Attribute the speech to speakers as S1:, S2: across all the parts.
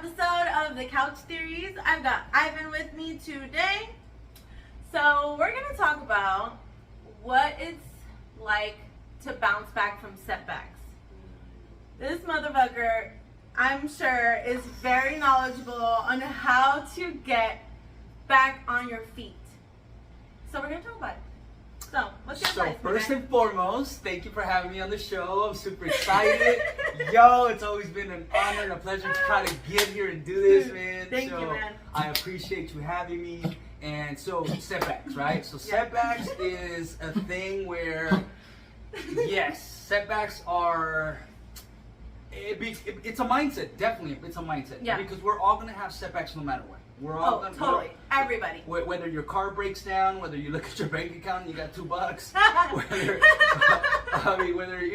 S1: episode of the Couch Theories. I've got Ivan with me today. So we're going to talk about what it's like to bounce back from setbacks. This motherfucker, I'm sure, is very knowledgeable on how to get back on your feet. So we're going to talk about it. So, what's your advice,
S2: first and foremost, thank you for having me on the show. I'm super excited. Yo, it's always been an honor and a pleasure to try to get here and do this, man.
S1: Thank you, man.
S2: I appreciate you having me. And so, setbacks, right? So, setbacks is a thing where, yes, setbacks are... It's a mindset, definitely. It's a mindset.
S1: Yeah.
S2: Because we're all going to have setbacks no matter what. We're all gonna,
S1: totally. Everybody.
S2: Whether your car breaks down, whether you look at your bank account and you got $2, whether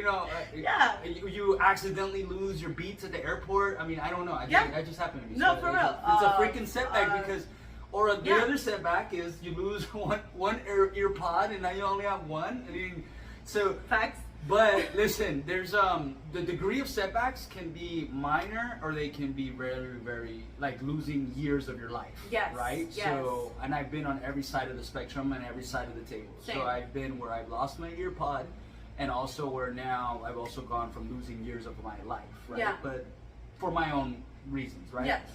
S2: you accidentally lose your Beats at the airport. I mean, I don't know. I just happened to be.
S1: No, for real.
S2: It's a freaking setback because, the other setback is you lose one ear pod and now you only have one. I mean, so
S1: facts.
S2: But listen, there's the degree of setbacks can be minor or they can be very, very like losing years of your life.
S1: Yes.
S2: Right?
S1: Yes.
S2: So, and I've been on every side of the spectrum and every side of the table.
S1: Same.
S2: So I've been where I've lost my ear pod and also where now I've also gone from losing years of my life, right?
S1: Yeah.
S2: But for my own reasons, right?
S1: Yes.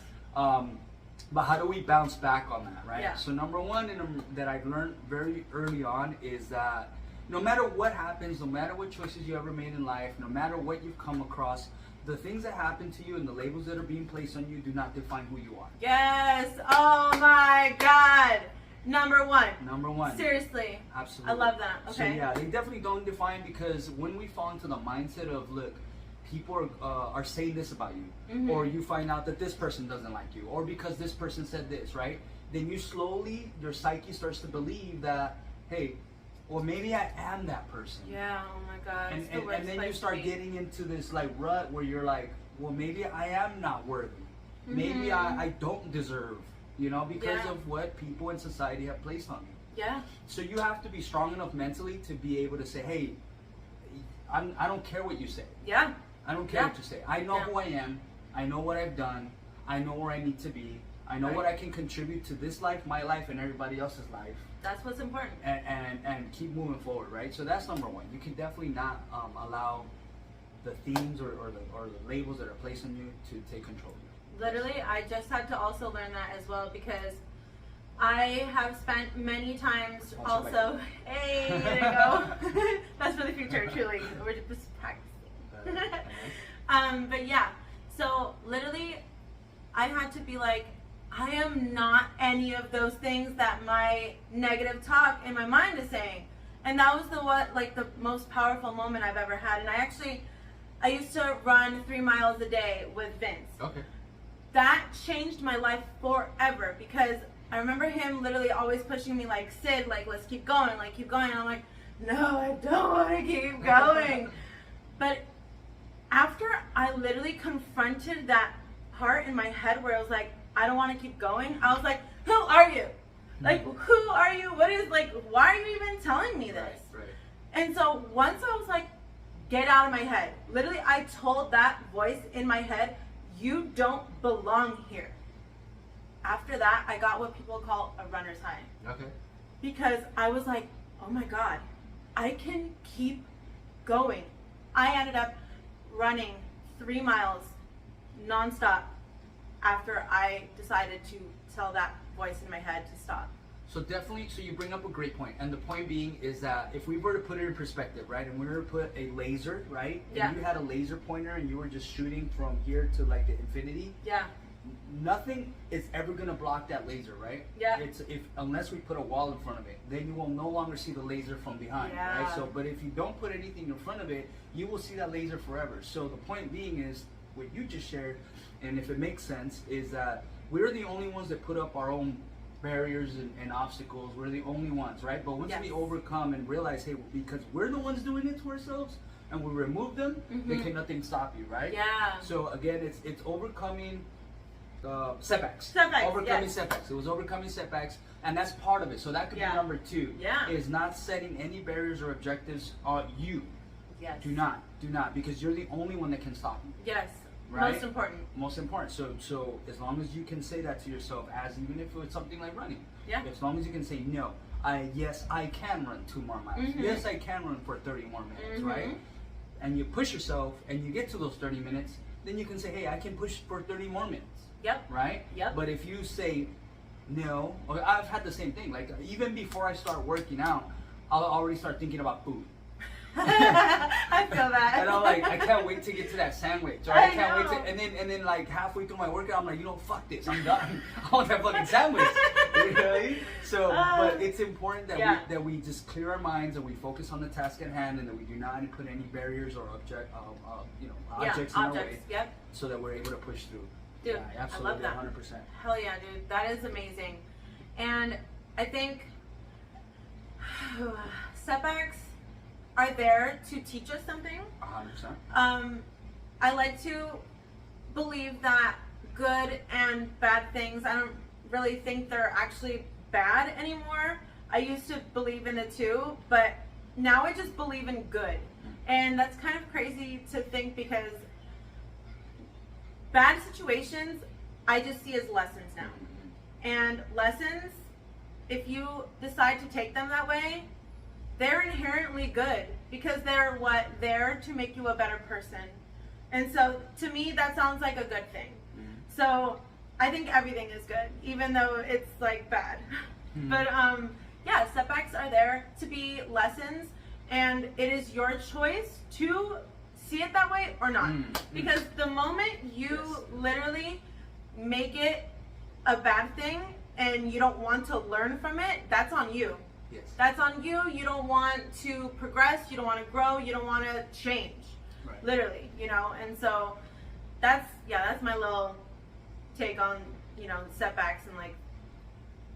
S2: But how do we bounce back on that, right?
S1: Yeah.
S2: So number one that I've learned very early on is that no matter what happens, no matter what choices you ever made in life, no matter what you've come across, the things that happen to you and the labels that are being placed on you do not define who you are.
S1: Yes. Oh my God. Number one.
S2: Number one.
S1: Seriously.
S2: Absolutely.
S1: I love that. Okay.
S2: So yeah, they definitely don't define because when we fall into the mindset of, look, people are saying this about you,
S1: Mm-hmm.
S2: or you find out that this person doesn't like you, or because this person said this, right? Then you slowly, your psyche starts to believe that, hey, or maybe I am that person.
S1: Yeah, oh my God.
S2: And then you start getting into this like rut where you're like, well, maybe I am not worthy.
S1: Mm-hmm.
S2: Maybe I don't deserve, because of what people in society have placed on me.
S1: Yeah.
S2: So you have to be strong enough mentally to be able to say, hey, I don't care what you say.
S1: Yeah.
S2: I don't care what you say. I know who I am. I know what I've done. I know where I need to be. I know what I can contribute to this life, my life, and everybody else's life.
S1: That's what's important.
S2: And keep moving forward, right? So that's number one. You can definitely not allow the themes or the labels that are placed on you to take control of you.
S1: Literally, I just had to also learn that as well because I have spent many times also. Hey, there you go. That's for the future, truly. We're just practicing. But yeah, so literally, I had to be like, I am not any of those things that my negative talk in my mind is saying. And that was the most powerful moment I've ever had. And I used to run 3 miles a day with Vince.
S2: Okay.
S1: That changed my life forever because I remember him literally always pushing me like, Sid, like, let's keep going, like, keep going. And I'm like, no, I don't want to keep going. But after I literally confronted that part in my head where it was like, I don't want to keep going, I was like, who are you? Like, who are you? What is, like, why are you even telling me this?
S2: Right.
S1: And so once I was like, get out of my head. Literally, I told that voice in my head, you don't belong here. After that, I got what people call a runner's high.
S2: Okay.
S1: Because I was like, oh my God, I can keep going. I ended up running 3 miles nonstop after I decided to tell that voice in my head to stop.
S2: So definitely, so you bring up a great point. And the point being is that if we were to put it in perspective, right, and we were to put a laser, right, and you had a laser pointer and you were just shooting from here to like the infinity, nothing is ever going to block that laser, right?
S1: Yeah.
S2: Unless we put a wall in front of it, then you will no longer see the laser from behind, right? So, but if you don't put anything in front of it, you will see that laser forever. So the point being is, what you just shared, and if it makes sense, is that we're the only ones that put up our own barriers and obstacles. We're the only ones, right? But once we overcome and realize, hey, because we're the ones doing it to ourselves, and we remove them, then can nothing stop you, right?
S1: Yeah.
S2: So again, it's overcoming setbacks. Overcoming setbacks. It was overcoming setbacks, and that's part of it. So that could be number 2.
S1: Yeah.
S2: Is not setting any barriers or objectives on you.
S1: Yes.
S2: Do not, because you're the only one that can stop you.
S1: Yes.
S2: right?
S1: Most important.
S2: So as long as you can say that to yourself, as even if it's something like running,
S1: yeah.
S2: As long as you can say no, yes, I can run 2 more miles. Yes, I can run for 30 more minutes, right? And you push yourself, and you get to those 30 minutes, then you can say, hey, I can push for 30 more minutes.
S1: Yep.
S2: Right?
S1: Yep.
S2: But if you say no, I've had the same thing. Like even before I start working out, I'll already start thinking about food.
S1: I feel that.
S2: And I'm like, I can't wait to get to that sandwich. Or I can't wait to, and then like halfway through my workout, I'm like, fuck this, I'm done. I want that fucking sandwich. You know what I mean? So, but it's important that we just clear our minds and we focus on the task at hand, and that we do not put any barriers or objects in our way.
S1: Yep.
S2: So that we're able to push through.
S1: Dude,
S2: absolutely,
S1: I love that.
S2: 100%.
S1: Hell yeah, dude, that is amazing. And I think setbacks are there to teach us something.
S2: 100%.
S1: I like to believe that good and bad things, I don't really think they're actually bad anymore. I used to believe in it too, but now I just believe in good. And that's kind of crazy to think, because bad situations I just see as lessons now. And lessons, if you decide to take them that way, they're inherently good, because they're there to make you a better person. And so to me, that sounds like a good thing. So I think everything is good, even though it's like bad. But yeah, setbacks are there to be lessons, and it is your choice to see it that way or not. Because the moment you literally make it a bad thing and you don't want to learn from it, that's on you.
S2: Yes.
S1: That's on you. You don't want to progress, you don't want to grow, you don't want to change. Right. Literally, and so that's my little take on, setbacks and like,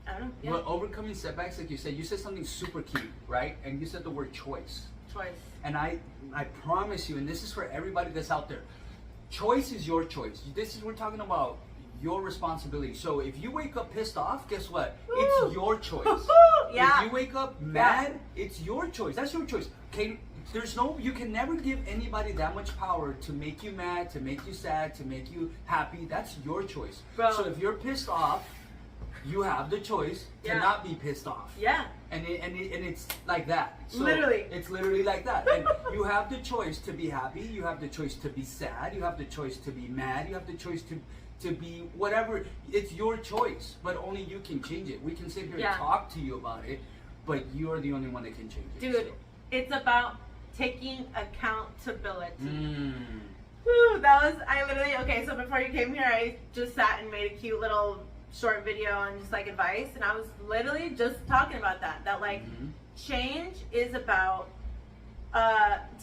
S1: I don't know. Yeah.
S2: Well, overcoming setbacks, like you said something super key, right? And you said the word choice. And I promise you, and this is for everybody that's out there, choice is your choice. We're talking about your responsibility. So if you wake up pissed off, guess what? Woo! It's your choice.
S1: Yeah.
S2: If you wake up mad, it's your choice. That's your choice. Okay, you can never give anybody that much power to make you mad, to make you sad, to make you happy. That's your choice.
S1: Bro.
S2: So if you're pissed off, you have the choice to not be pissed off.
S1: Yeah.
S2: And it's like that. So
S1: literally.
S2: It's literally like that. And you have the choice to be happy. You have the choice to be sad. You have the choice to be mad. You have the choice to be whatever. It's your choice, but only you can change it. We can sit here and talk to you about it, but you're the only one that can change it.
S1: Dude, it's about taking accountability. Woo, so before you came here, I just sat and made a cute little short video on just like advice, and I was literally just talking about that like change is about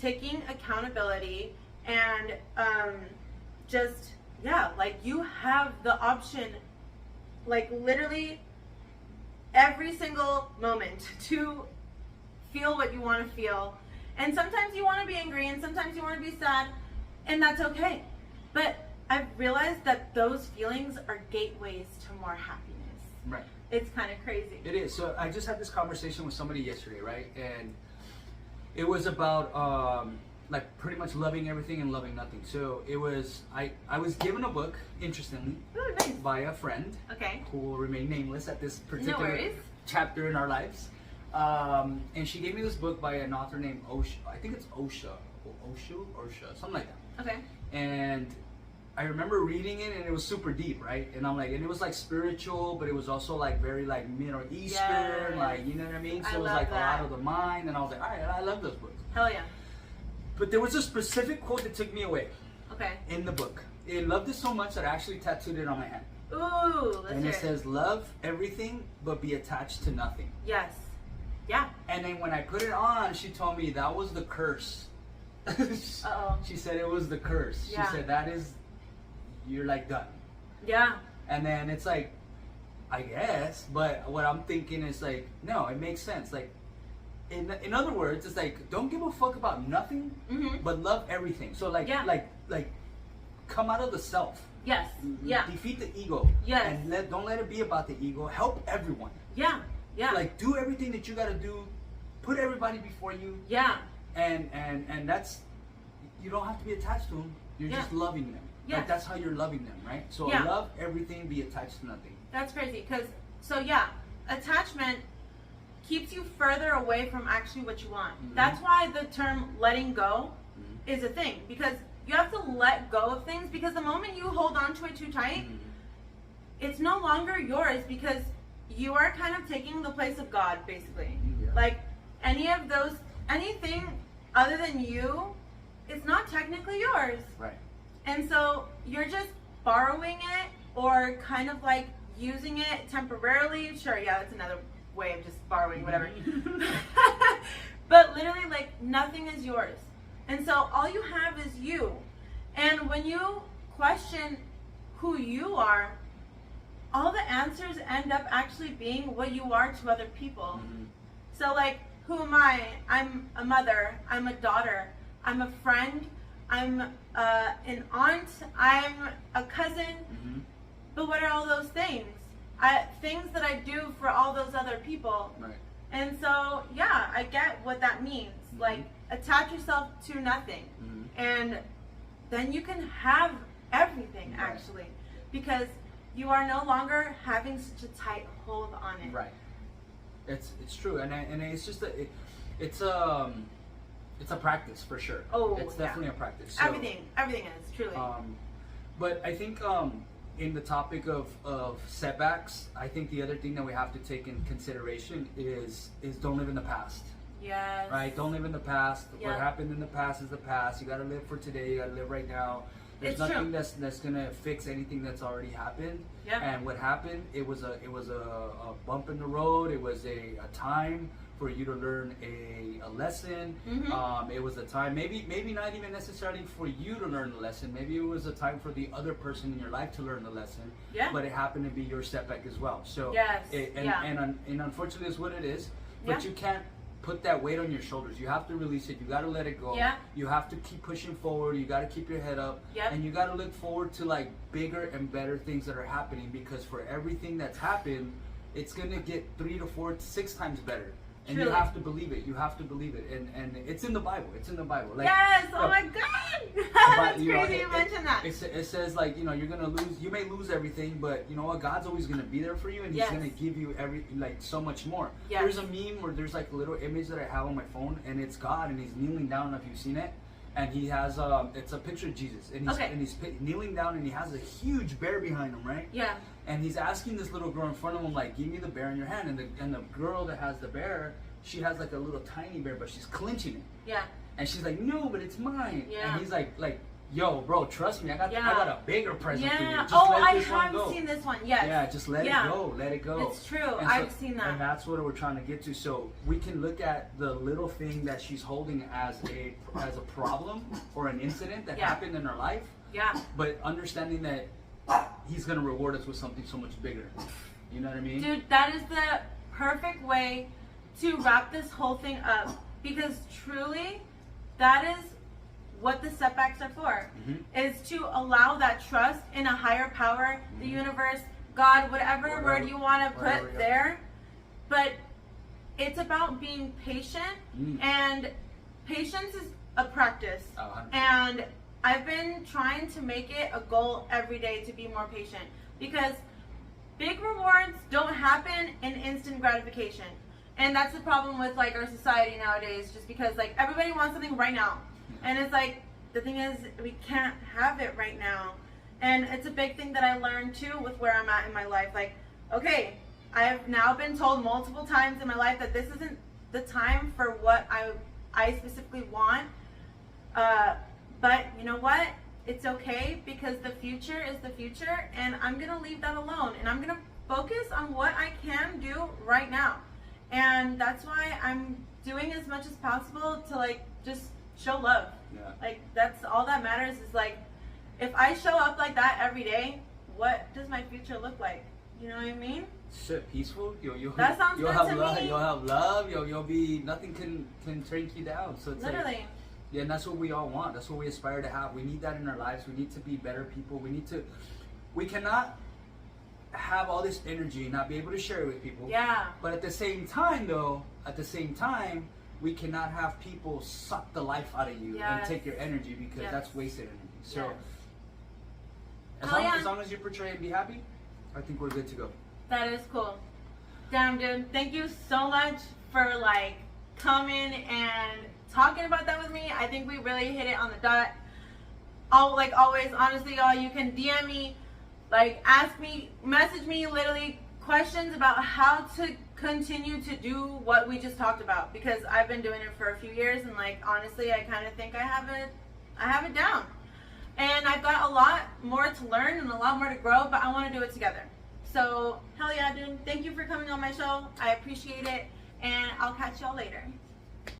S1: taking accountability, and like you have the option, like literally every single moment, to feel what you want to feel. And sometimes you want to be angry, and sometimes you want to be sad, and that's okay. But I've realized that those feelings are gateways to more happiness.
S2: Right.
S1: It's kind of crazy.
S2: It is. So I just had this conversation with somebody yesterday, right? And it was about like pretty much loving everything and loving nothing. So it was, I was given a book, interestingly, by a friend.
S1: Okay.
S2: Who will remain nameless at this particular chapter in our lives. And she gave me this book by an author named Osho. I think it's Osho, something like that.
S1: Okay.
S2: And I remember reading it, and it was super deep, right? And I'm like, and it was like spiritual, but it was also like very like Middle Eastern, like, you know what I mean? So it was like a lot of the mind, and I was like, all right, I love those books.
S1: Hell yeah.
S2: But there was a specific quote that took me away.
S1: Okay.
S2: In the book. I loved it so much that I actually tattooed it on my hand.
S1: Ooh, let's
S2: And
S1: hear
S2: it says, love everything, but be attached to nothing.
S1: Yes. Yeah.
S2: And then when I put it on, she told me that was the curse.
S1: Uh-oh.
S2: She said it was the curse.
S1: Yeah.
S2: She said, you're like done.
S1: Yeah.
S2: And then it's like, I guess, but what I'm thinking is like, no, it makes sense. Like, in other words, it's like, don't give a fuck about nothing, but love everything. So like, like, come out of the self.
S1: Yes. Yeah.
S2: Defeat the ego.
S1: Yes.
S2: And don't let it be about the ego. Help everyone.
S1: Yeah. Yeah.
S2: Like, do everything that you gotta do. Put everybody before you.
S1: Yeah.
S2: And that's, you don't have to be attached to them. You're just loving them.
S1: Yes.
S2: Like, that's how you're loving them, right? So
S1: Yeah.
S2: love everything, be attached to nothing.
S1: That's crazy. Attachment keeps you further away from actually what you want.
S2: Mm-hmm.
S1: That's why the term letting go is a thing, because you have to let go of things, because the moment you hold on to it too tight, it's no longer yours, because you are kind of taking the place of God, basically.
S2: Yeah.
S1: Like, anything other than you, it's not technically yours.
S2: Right.
S1: And so you're just borrowing it, or kind of like using it temporarily. Sure, yeah, that's another way of just borrowing whatever. But literally, like, nothing is yours. And so all you have is you. And when you question who you are, all the answers end up actually being what you are to other people. So, like, who am I? I'm a mother. I'm a daughter. I'm a friend. I'm an aunt. I'm a cousin. But what are all those things? Things that I do for all those other people.
S2: Right.
S1: And so, yeah, I get what that means. Like, attach yourself to nothing. And then you can have everything, actually. Because you are no longer having such a tight hold on it.
S2: Right. It's true, and it's just it's a practice for sure.
S1: Oh,
S2: it's definitely a practice. So,
S1: everything is truly.
S2: But I think in the topic of setbacks, I think the other thing that we have to take in consideration is don't live in the past.
S1: Yes.
S2: Right? Don't live in the past.
S1: Yeah.
S2: What happened in the past is the past. You got to live for today. You got to live right now. There's
S1: It's
S2: nothing
S1: true.
S2: that's gonna fix anything that's already happened.
S1: Yeah.
S2: And what happened? It was a bump in the road. It was a time for you to learn a lesson. It was a time, maybe not even necessarily for you to learn the lesson. Maybe it was a time for the other person in your life to learn the lesson.
S1: Yeah.
S2: But it happened to be your setback as well. So
S1: Yes.
S2: and unfortunately, it's what it is. But
S1: Yeah.
S2: you can't put that weight on your shoulders. You have to release it. You got to let it go.
S1: Yeah.
S2: You have to keep pushing forward. You got to keep your head up.
S1: Yep.
S2: And you got to look forward to like bigger and better things that are happening, because for everything that's happened, it's going to get 3 to 4 to 6 times better. And
S1: Truly.
S2: you have to believe it. You have to believe it. And it's in the Bible. It's in the Bible. Like,
S1: Yes. Oh my God. That's
S2: you know,
S1: crazy you mentioned that.
S2: It says, like, you know, you're gonna lose. You may lose everything, but you know what? God's always gonna be there for you, and He's
S1: Yes.
S2: gonna give you like so much more.
S1: Yes.
S2: There's a meme where there's like a little image that I have on my phone, and it's God, and He's kneeling down. I don't know if you've seen it. And He has it's a picture of Jesus, and he's kneeling down, and He has a huge bear behind him, right?
S1: Yeah.
S2: And He's asking this little girl in front of him, like, give me the bear in your hand. And the girl that has the bear, she has like a little tiny bear, but she's clenching it.
S1: Yeah.
S2: And she's like, no, but it's mine.
S1: Yeah.
S2: And he's like, yo, bro, trust me, I got a bigger present for you.
S1: Yeah.
S2: Just
S1: Oh,
S2: let
S1: I
S2: this one
S1: have
S2: go.
S1: seen this one. Yes.
S2: Yeah, just let it go. Let it go.
S1: It's true.
S2: And
S1: I've seen that.
S2: And that's what we're trying to get to. So we can look at the little thing that she's holding as a problem or an incident that happened in her life.
S1: Yeah.
S2: But understanding that He's gonna reward us with something so much bigger. You know what I mean?
S1: Dude, that is the perfect way to wrap this whole thing up, because truly, that is what the setbacks are for, is to allow that trust in a higher power, the universe, God, whatever word you want to put there. But it's about being patient, and patience is a practice.
S2: 100%.
S1: And I've been trying to make it a goal every day to be more patient, because big rewards don't happen in instant gratification. And that's the problem with like our society nowadays, just because like everybody wants something right now. And it's like, the thing is, we can't have it right now. And it's a big thing that I learned too with where I'm at in my life. Like, okay, I have now been told multiple times in my life that this isn't the time for what I specifically want. But you know what? It's okay, because the future is the future, and I'm gonna leave that alone, and I'm gonna focus on what I can do right now. And that's why I'm doing as much as possible to like just show love.
S2: Yeah.
S1: Like, that's all that matters, is like, if I show up like that every day, what does my future look like? You know what I mean?
S2: Shit, peaceful.
S1: That sounds
S2: you'll
S1: good
S2: have
S1: to
S2: love.
S1: me.
S2: You'll have love. You'll be, nothing can take you down. So it's
S1: Literally.
S2: like, yeah, and that's what we all want. That's what we aspire to have. We need that in our lives. We need to be better people. We cannot have all this energy and not be able to share it with people.
S1: Yeah.
S2: But at the same time, we cannot have people suck the life out of you and
S1: Yes.
S2: take your energy, because
S1: Yes.
S2: that's wasted energy. So
S1: Yes.
S2: as long as you portray and be happy, I think we're good to go.
S1: That is cool. Damn, dude. Thank you so much for like coming and talking about that with me. I think we really hit it on the dot. Like always, honestly, y'all, you can DM me, like ask me, message me, literally questions about how to continue to do what we just talked about, because I've been doing it for a few years, and like honestly, I kind of think I have it down, and I've got a lot more to learn and a lot more to grow, but I want to do it together. So hell yeah, dude, thank you for coming on my show. I appreciate it, and I'll catch y'all later.